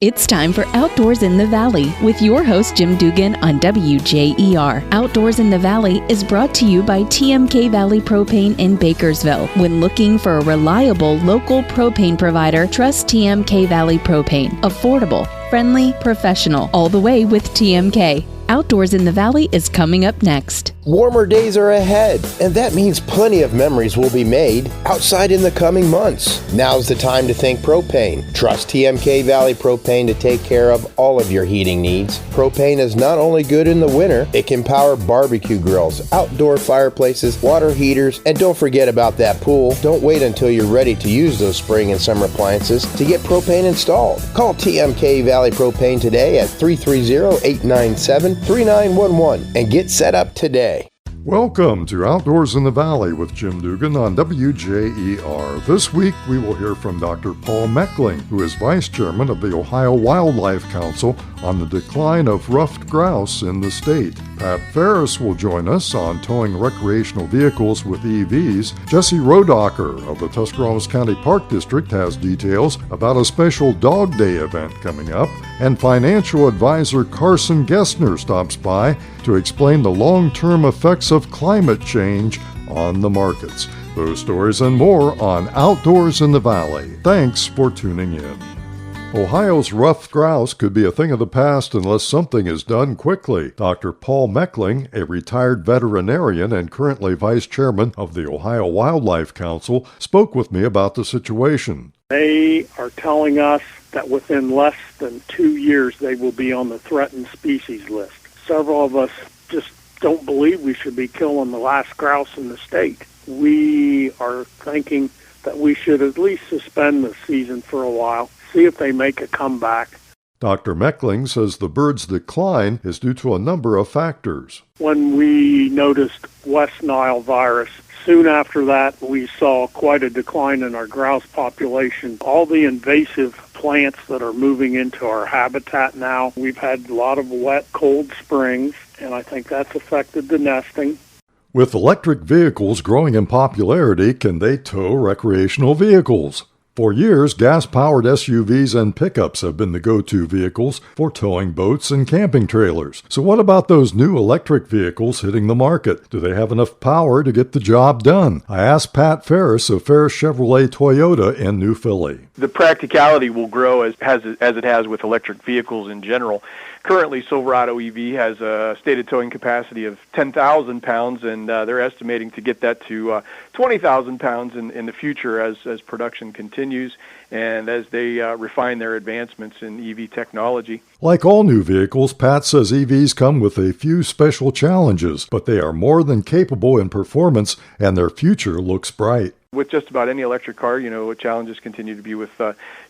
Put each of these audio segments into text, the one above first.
It's time for Outdoors in the Valley with your host, Jim Duggan on WJER. Outdoors in the Valley is brought to you by TMK Valley Propane in Bakersville. When looking for a reliable local propane provider, trust TMK Valley Propane. Affordable, friendly, professional, all the way with TMK. Outdoors in the Valley is coming up next. Warmer days are ahead, and that means plenty of memories will be made outside in the coming months. Now's the time to think propane. Trust TMK Valley Propane to take care of all of your heating needs. Propane is not only good in the winter, it can power barbecue grills, outdoor fireplaces, water heaters, and don't forget about that pool. Don't wait until you're ready to use those spring and summer appliances to get propane installed. Call TMK Valley Propane today at 330-897-3911 and get set up today. Welcome to Outdoors in the Valley with Jim Duggan on WJER. This week we will hear from Dr. Paul Meckling, who is Vice Chairman of the Ohio Wildlife Council, on the decline of ruffed grouse in the state. Pat Ferris will join us on towing recreational vehicles with EVs. Jesse Rodacher of the Tuscarawas County Park District has details about a special Dog Day event coming up. And financial advisor Carson Gessner stops by to explain the long-term effects of climate change on the markets. Those stories and more on Outdoors in the Valley. Thanks for tuning in. Ohio's ruffed grouse could be a thing of the past unless something is done quickly. Dr. Paul Meckling, a retired veterinarian and currently vice chairman of the Ohio Wildlife Council, spoke with me about the situation. They are telling us that within less than 2 years they will be on the threatened species list. Several of us just don't believe we should be killing the last grouse in the state. We are thinking that we should at least suspend the season for a while, see if they make a comeback. Dr. Meckling says the bird's decline is due to a number of factors. When we noticed West Nile virus, soon after that we saw quite a decline in our grouse population. All the invasive plants that are moving into our habitat now, we've had a lot of wet, cold springs, and I think that's affected the nesting. With electric vehicles growing in popularity, can they tow recreational vehicles? For years, gas-powered SUVs and pickups have been the go-to vehicles for towing boats and camping trailers. So what about those new electric vehicles hitting the market? Do they have enough power to get the job done? I asked Pat Ferris of Ferris Chevrolet Toyota in New Philly. The practicality will grow as it has with electric vehicles in general. Currently, Silverado EV has a stated towing capacity of 10,000 pounds, and they're estimating to get that to 20,000 pounds in the future as production continues and as they refine their advancements in EV technology. Like all new vehicles, Pat says EVs come with a few special challenges, but they are more than capable in performance, and their future looks bright. With just about any electric car, challenges continue to be with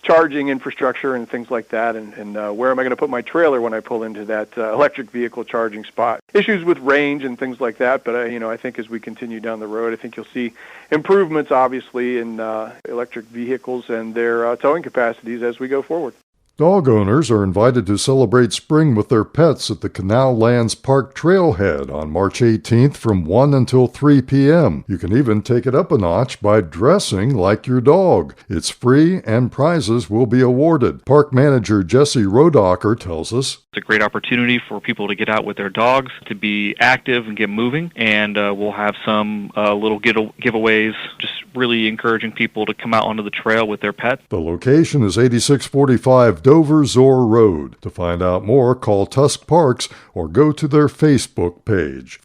charging infrastructure and things like that, and where am I going to put my trailer when I pull into that electric vehicle charging spot? Issues with range and things like that, but I think as we continue down the road, I think you'll see improvements, obviously, in electric vehicles and their towing capacities as we go forward. Dog owners are invited to celebrate spring with their pets at the Canal Lands Park Trailhead on March 18th from 1 until 3 p.m. You can even take it up a notch by dressing like your dog. It's free and prizes will be awarded. Park manager Jesse Rodacher tells us, it's a great opportunity for people to get out with their dogs, to be active and get moving, and we'll have some little giveaways, just really encouraging people to come out onto the trail with their pet. The location is 8645 Dover-Zoar Road. To find out more, call Tusk Parks or go to their Facebook page.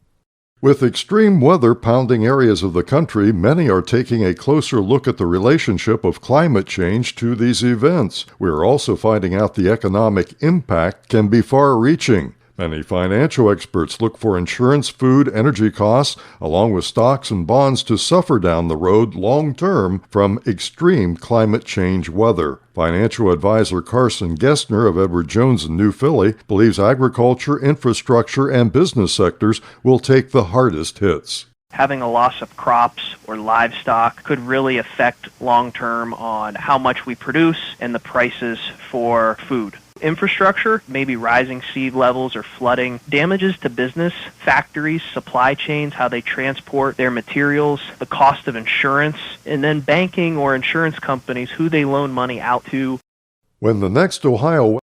With extreme weather pounding areas of the country, many are taking a closer look at the relationship of climate change to these events. We are also finding out the economic impact can be far-reaching. Many financial experts look for insurance, food, energy costs, along with stocks and bonds to suffer down the road long-term from extreme climate change weather. Financial advisor Carson Gessner of Edward Jones in New Philly believes agriculture, infrastructure, and business sectors will take the hardest hits. Having a loss of crops or livestock could really affect long-term on how much we produce and the prices for food. Infrastructure, maybe rising sea levels or flooding, damages to business, factories, supply chains, how they transport their materials, the cost of insurance, and then banking or insurance companies, who they loan money out to. When the next Ohio